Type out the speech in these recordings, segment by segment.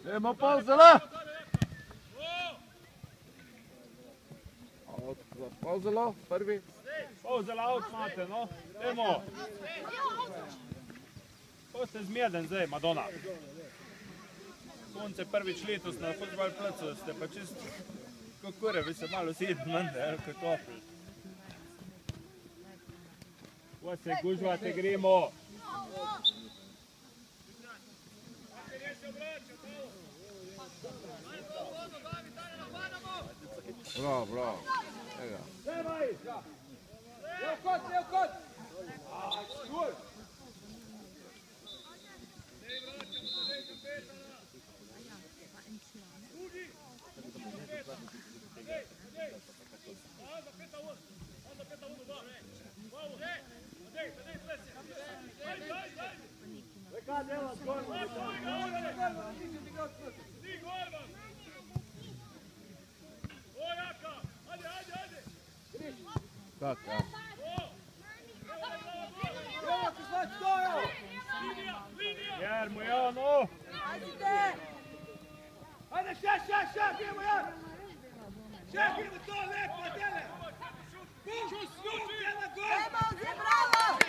Idemo Polzela! Polzelo, prvi. Polzela out imate, no? Idemo! Ko ste zmeden zdaj, Madonna? Sonce prvič letos na fotbal placu, ste pa čist kot kure, vi se malo sedi mende, kot topli. Ko se gužvate, gremo! Bravo, bravo. Ega. Leo kot! Gol! Tako, ja. Jarmo, Jano! Ajde, šak, idemo Jan! Šak, idemo to, lepo, dele! Šut, dele, gol! Bravo!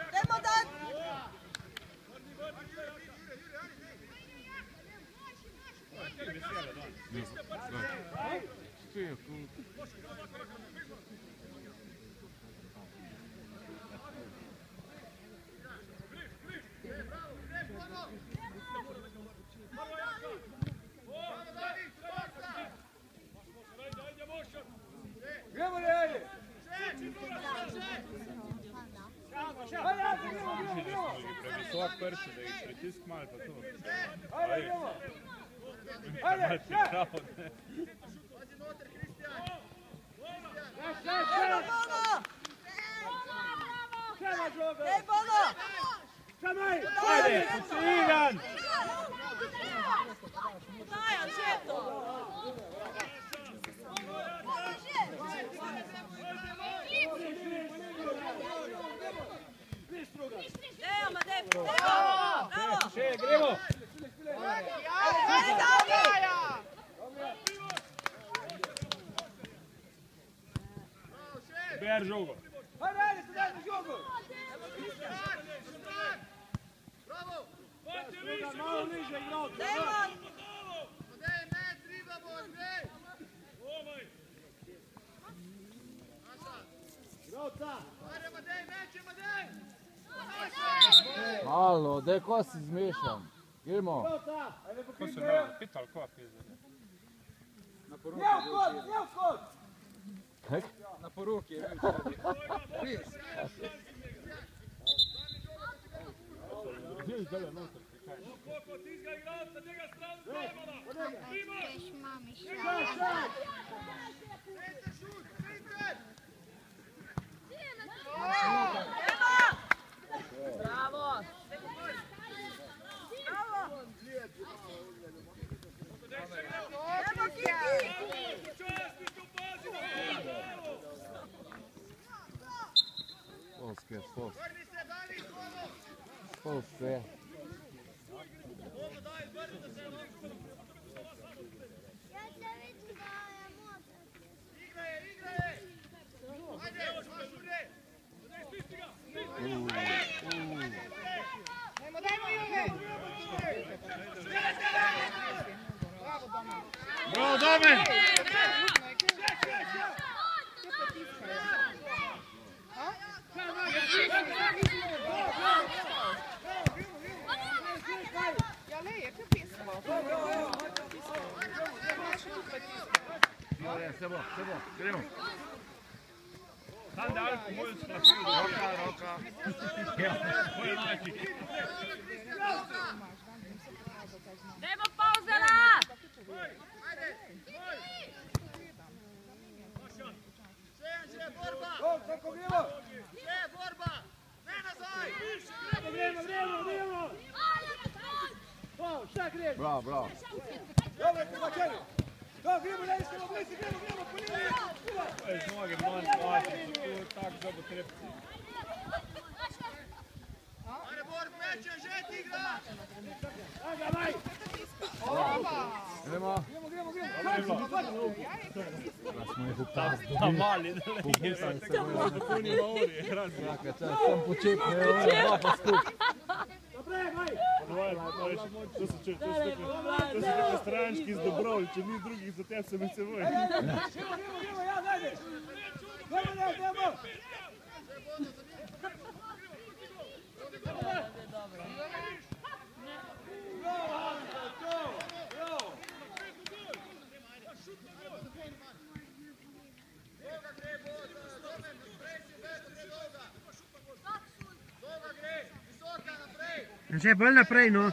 Idemo Dan! Gremo li, ajde! Previsok prši, da jih pritisk malo pa to. Ajde, gremo! Ajde, šak! Ej, Bono! Ajde, Cigan! Dajan, šeto! Deo, Madej, bravo! Še, gremo! Ajde, Davi! Ber žogo. Ajde, se daj na žogu! Malo niže igralca! Demon! Igralca! Malo, daj ko si zmešan. Gremo. Igralca! Ajde, Ko pokriž se me! ne pital, ko pizde? Ne v kot! Kak? Na poruki je bil. Gdje je zdaj noter? Bravo! Evo Kiki! Polske, polske. Polske. Bravo, Domen! Se bo, gremo. Tam da alkohol splasio. Roka. Ko je način. Dajmo Polzela! Kako gremo? Gremo! Šta gremo? Bravo. Dobro, pobačeni! To, gremo, ne iskamo, gremo, po liniji! To je z noge manj plaći, tu tak zobo trepci. Gremo. Ta mali, da ne Čakaj, sem počepne, dva pa skupaj. To so tako strančki z Dobrovl, če ni drugih za te se med seboj. Že bolj naprej, no.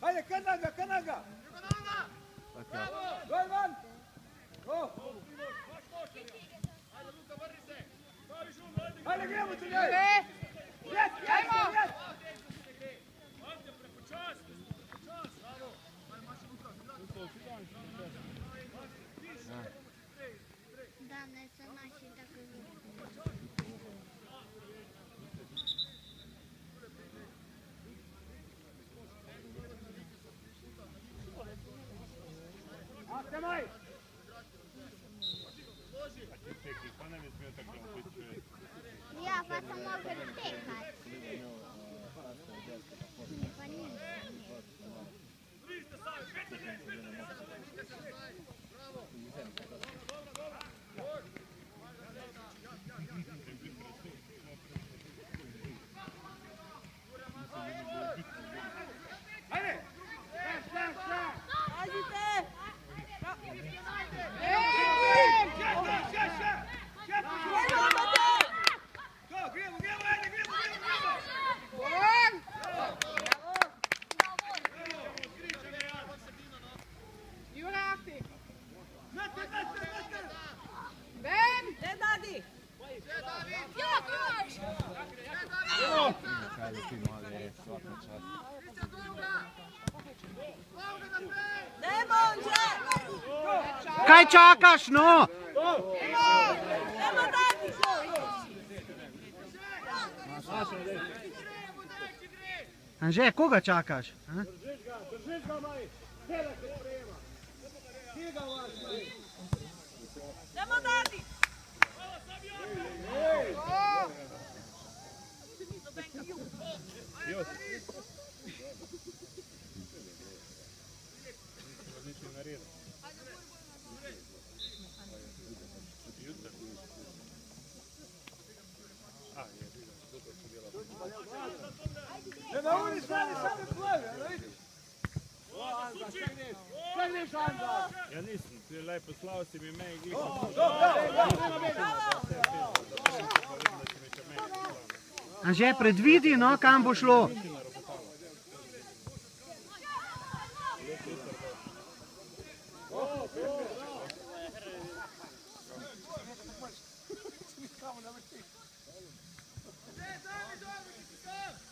Ajde, kanaga! Gol van! Ajde, gremo tu njoj! Da, ne se naši tako Nemoj! Ja, pa sam mogel tekat. Pa nisam. Ajde! Kaj čakaš, no? Anže, koga čakaš? Držiš ga, maj! Dela se sprejema! Ti ga vaš, maj! Nemo dati! Ne na ulici radi same plave, ne vidiš? Šagneš, Anza! Ja nisem, ti je lej poslal si mi mej glih. Anže, predvidi, no, kam bo šlo.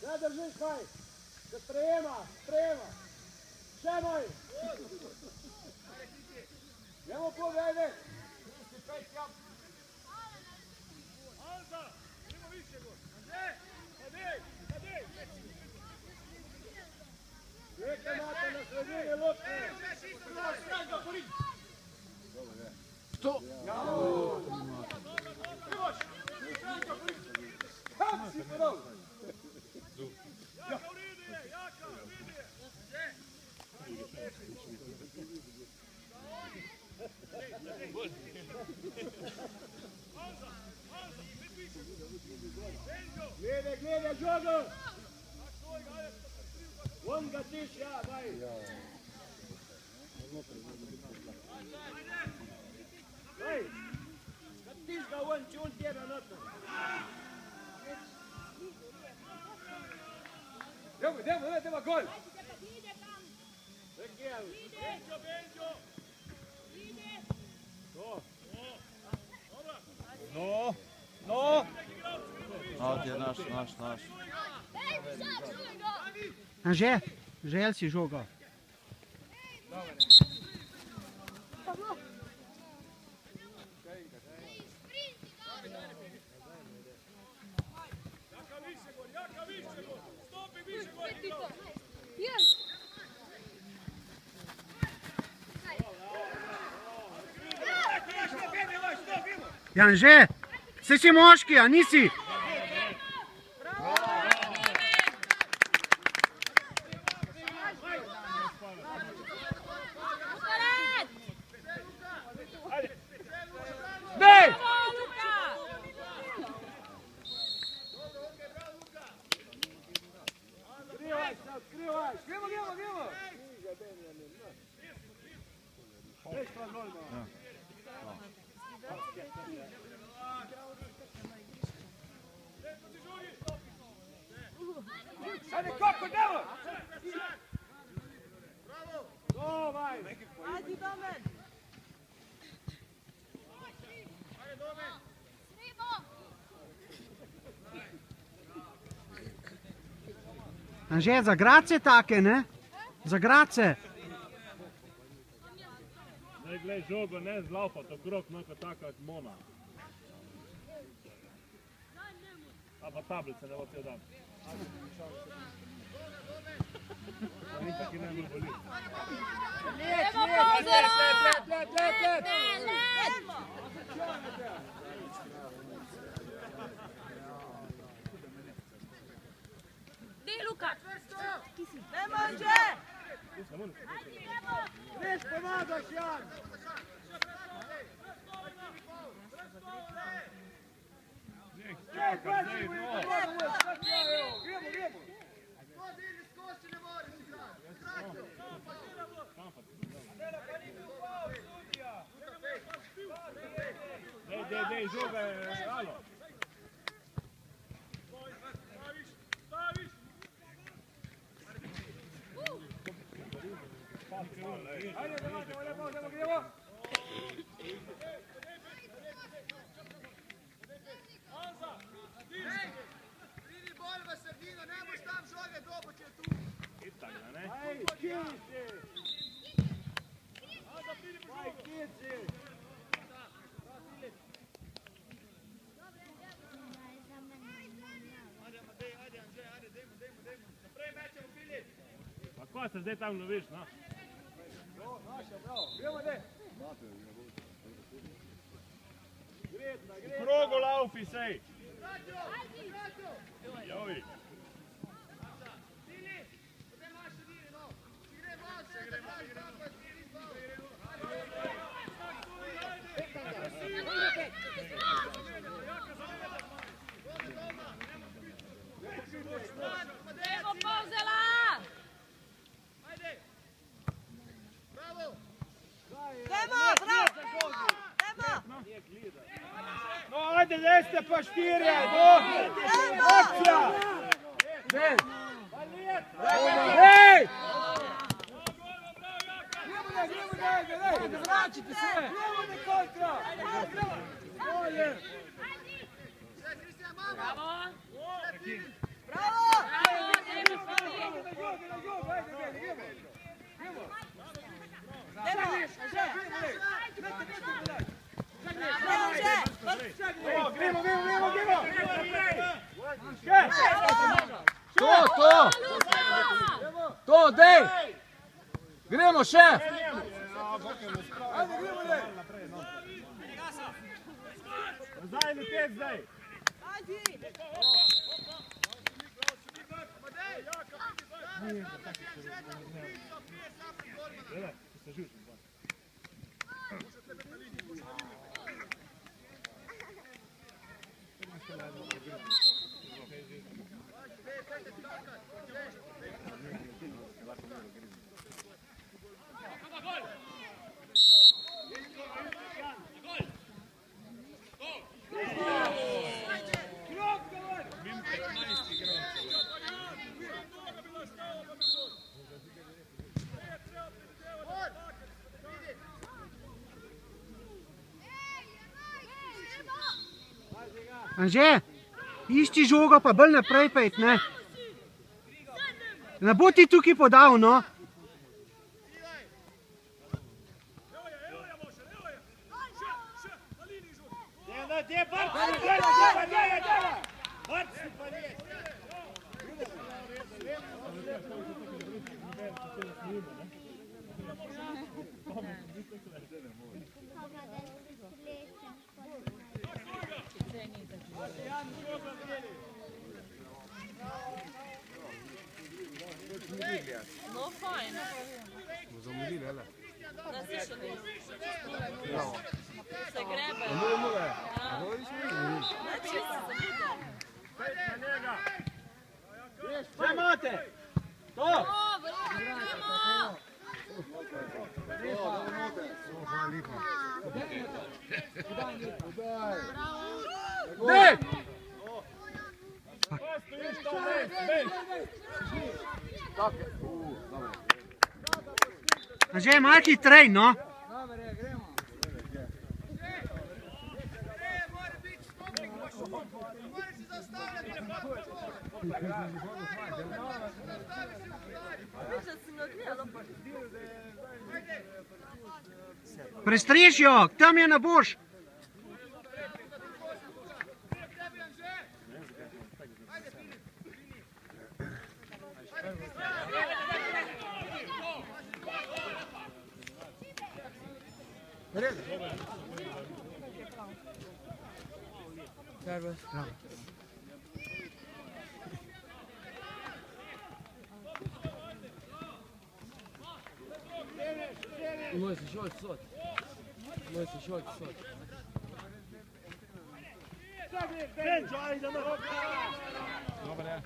Ja, držiš, kaj? Se sprejema! Še moj! Nemo povede! Anza! Nemo više go! Nadej! Uvijek imate na sredini lopte! Sto! Kako si podal? Glede, žogo! ga tiš, ja, daj. Daj, ga tiš ga ven, če on tjera noter. Idemo, gol! No! Od je naš. Anže, želj si žogo. Anže, se si moški, a nisi? Ajde, kako, idemo! Bravo! Ajde, Domen! Anže, za grace take, ne? Za grace. Ne glej žogo, ne zlaufat okrog, neka taka mona. A pa tablice ne bo te dan. Itak i najbolj boli. Evo pozora! Let! Di, Luka! Ne može! Neš pomagaš, Jan! Čaka, zdaj, no! Dej, žoga je, alo! Ajde, gremo! Vidi bolj v sredino, ne boš tam žoge dobo, če je tu. Itak, da ne? Aj, kici! Aj, kici! Pa ko se zdaj tam loviš, no? Gremo, ne! V krogu laufi sej! Jovi! Evo Pozela! No, ajde, jeste pa štirje, akcija! Hej! Zvračite se! Gremo ne kontra! Bolje! Bravo! Gremo! To, dej! Gremo še! Ajde, gremo, ne! Zdaj ili pet zdaj? Gledaj, se žučim. Anže, išči žogo pa bolj naprej pejt, ne? Ne bo ti tukaj podal, no? No, fajn. Zamudili, hele. Da si še ne. Se grebe. Še imate! To! Ne! Anže, malo hitrej, no? Dobre, gremo. Prestriž jo, tam je ne boš. Moj se šolj sod. Moj se šolj sod. Dobre.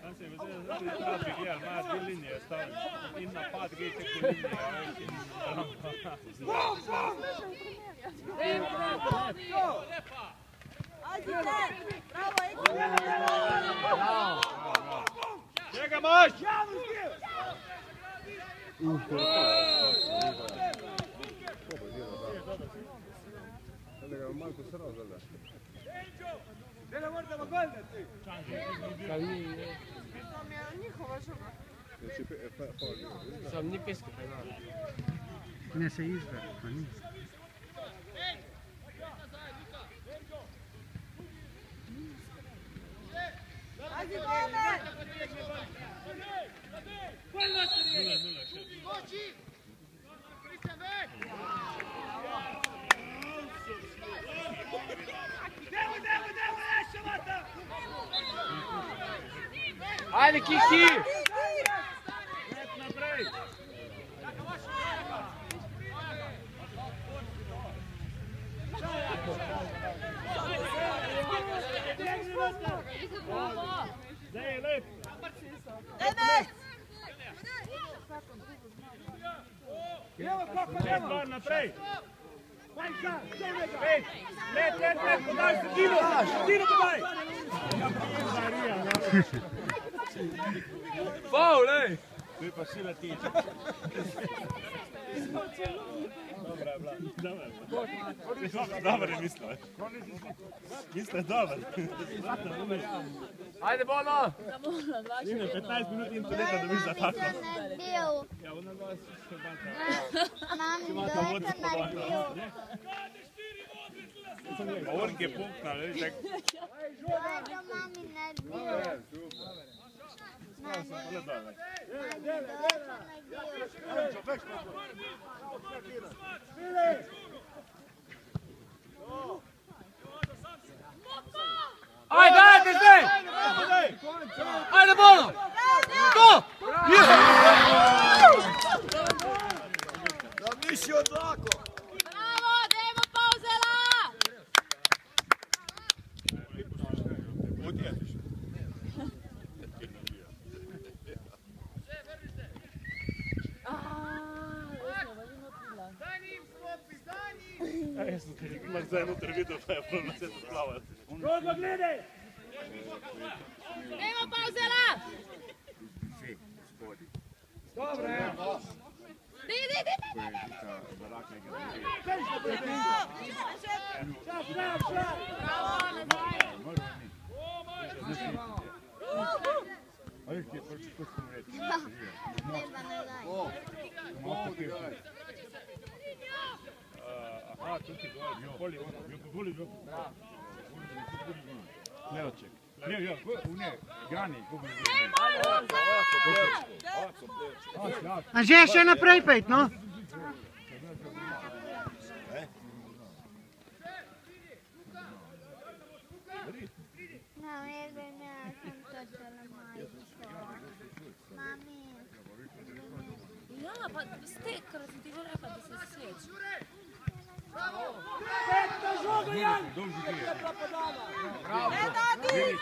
Tam se je vezelo, da bi gledali, imajo dve linije, stavili in napad gre teko linije. Ajde, bravo, Čega moš! Sam ni peske, pa ima. Ne se izver, pa ni. Ajde, Domen! Ajde, Kiki! Zdaj je lep! Demet! Čez gor naprej! Pet! Let, podaj se Dino! Dino podaj! Faul, ej! Tu je pa sila tiče. Dobra je bila. Dobar je mislil. Mislil je dobar. Ajde, Bono! 15 minut in poleta dobiš za tako. Naredil. Ja, ona dva se še banka. Mami, kdo je to naredil? Pa Ork je puknal, veš, tak. Kdo je to mami naredil? Mami, Ale dobro. kdo je to naredil? Ajde, ajde, zdaj! Ajde, Bono! To! Bravo, dajmo pauzela! Odjetiš. Ja, jaz sem kaj, imaš zdaj noter videl, pa je prav na svetu plavati. Rodno gledaj! Dajmo pauzela! Aha, tu ti goli. Leoček. Grani. Anže, še naprej pejt, no. Ja, pa stekar sam ti že rekla da se sjeći. Petna žoga, Jan! Bravo! Ne dadi!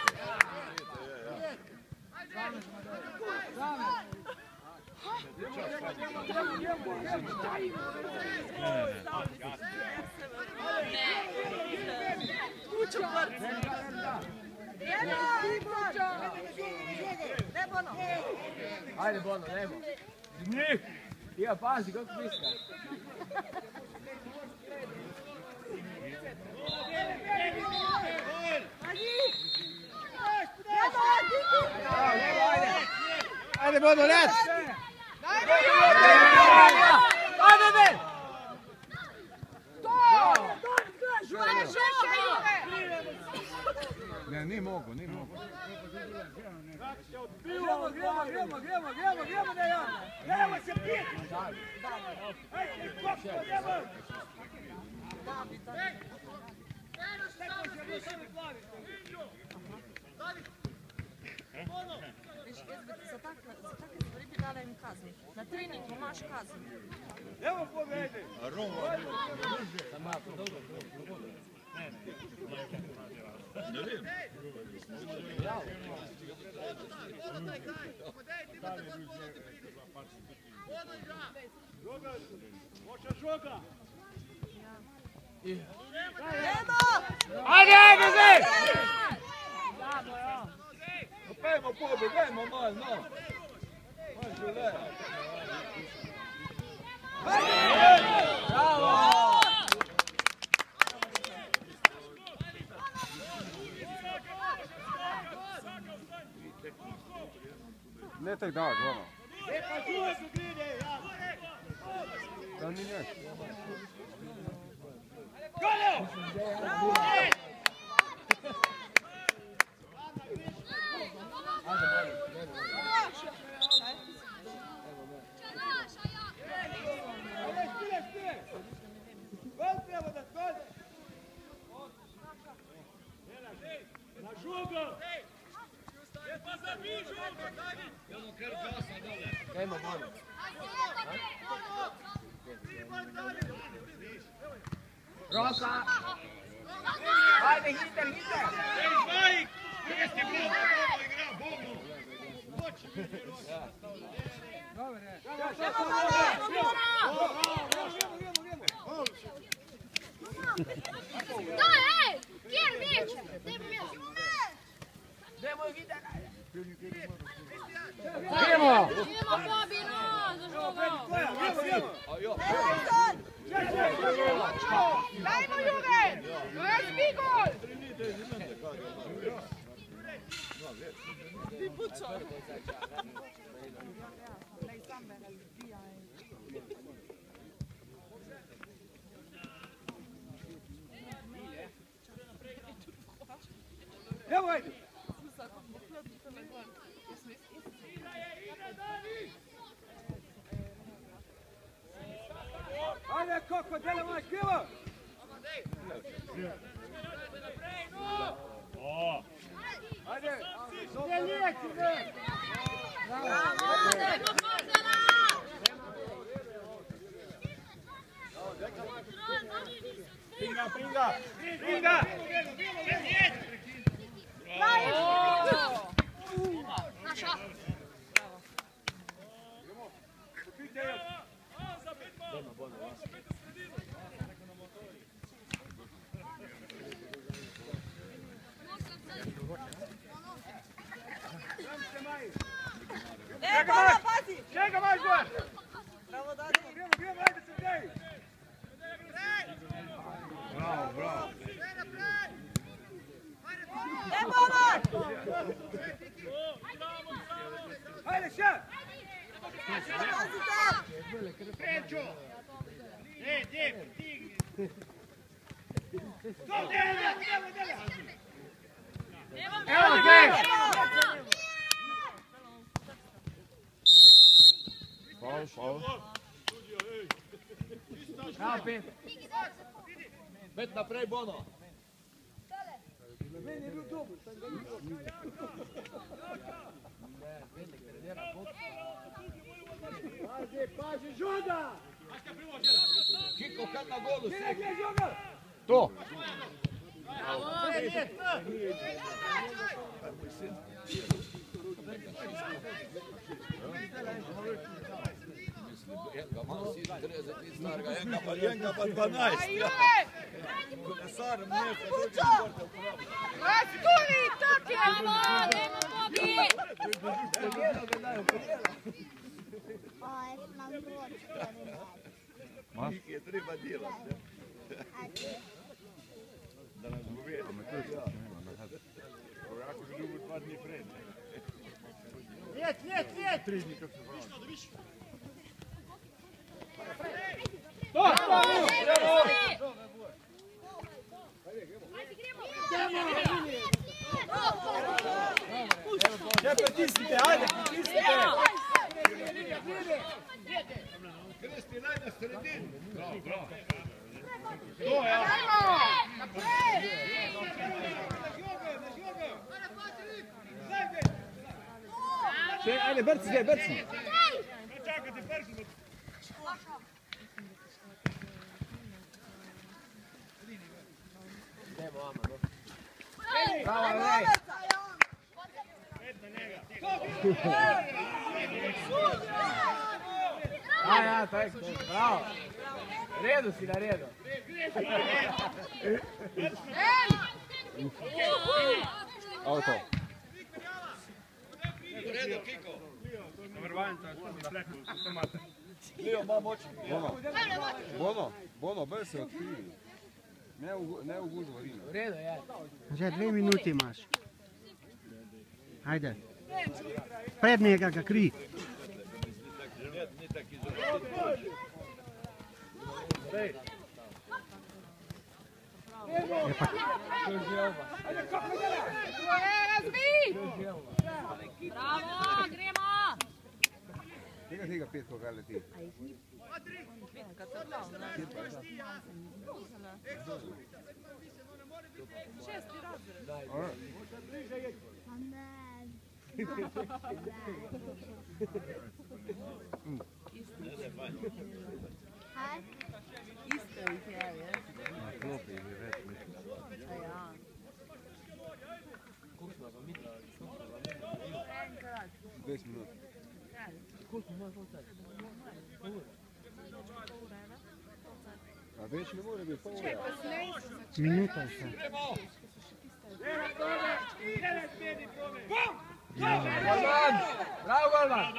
Ajde, Bono, nemo. Ja, pazi, kako piska. Ajde, Bono, lec! Ajde, be! Ne, ni mogo. Gremo, ne Jan! Gremo se pijeti! Ajde, kopko, gremo! Za takve stvari bi dala im kaznu. Na treningu imaš kaznu. Evo pobjede! Moća žoga! Ajde, Zej! Pejmo pobjeg, dajmo malo, no. Može, le. Bravo! Ne tak daš, ono. E pa žuva su grine, Jan! Da ni nješ. Goleo! Gol treba da gol! Na žugu! E pa zabij žugu, David! Nemo, Bono. Roka! Ajde, hiter! Vajk! Jeste Bobo, igra Bobo! Daj, ej! Kjer, bić! Nemoj hiter! Idemo pobjeno za žugu. Dajmo Juve! Svi gol! Evo ajde! Ajde, Koko, dele moj krivo! Ajde! Ne lijeki, ne! Bravo, dajmo Kozela! Pringa! Naša! Čega maš, Bojan? Bravo, bravo. Ajde, še! Prečo! Evo te! Faul, faul. Bravo, Pet. Bet naprej, Bono. Pazi, žuga! Kiko, kad na golu si? Gdje žuga? To. Enega pa 12. Kolesar, mnešta, drugi športa uporabljati. Raskuri, tako je! Nemo mobi! Oj, imam vroč. Kiki je treba delati. Da nas bo vedel. Vrako bi ljubil 2 dni pred. Njet! 3 dni, kako se Še pritisnite, ajde, pritisnite! Kristi, naj na sredini. Bravo, bravo. To, ja. Še, ajde, brci zdaj, brci. Čakajte, prvi. Bravo, Andrej. Ja, tako, bravo. Redu si, na redu. Auto. U redu, Kiko. Leo, ima močni. Bono, bez se odkrili. Ne v gužu varine. V redu je. Že 2 minuti imaš. Ajde. Pred njega ga kri. Ni tak izraziti. Bravo, gremo! Tega Petko, kaj leti. Šesti razred. Isto jih je, je? Na klopi je več mislim. Ja. Enkrat. 20 minut. A več ne more biti, pol ura. Minuta je še. Golman! Bravo, Golman!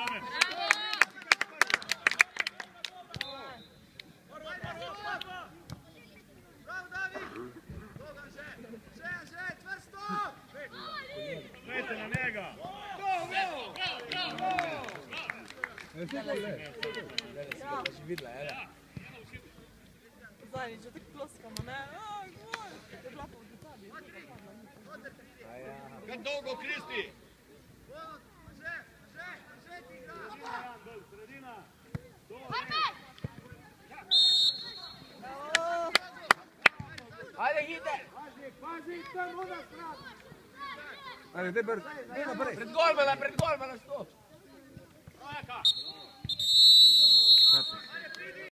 Zadnjič, že tako ploskamo, ne? Je bila pa v Italiji. Kad dolgo, Kristi? Ajde, hite! Pazi, tam ona strana. Ajde, daj naprej. Pred golmana, stop!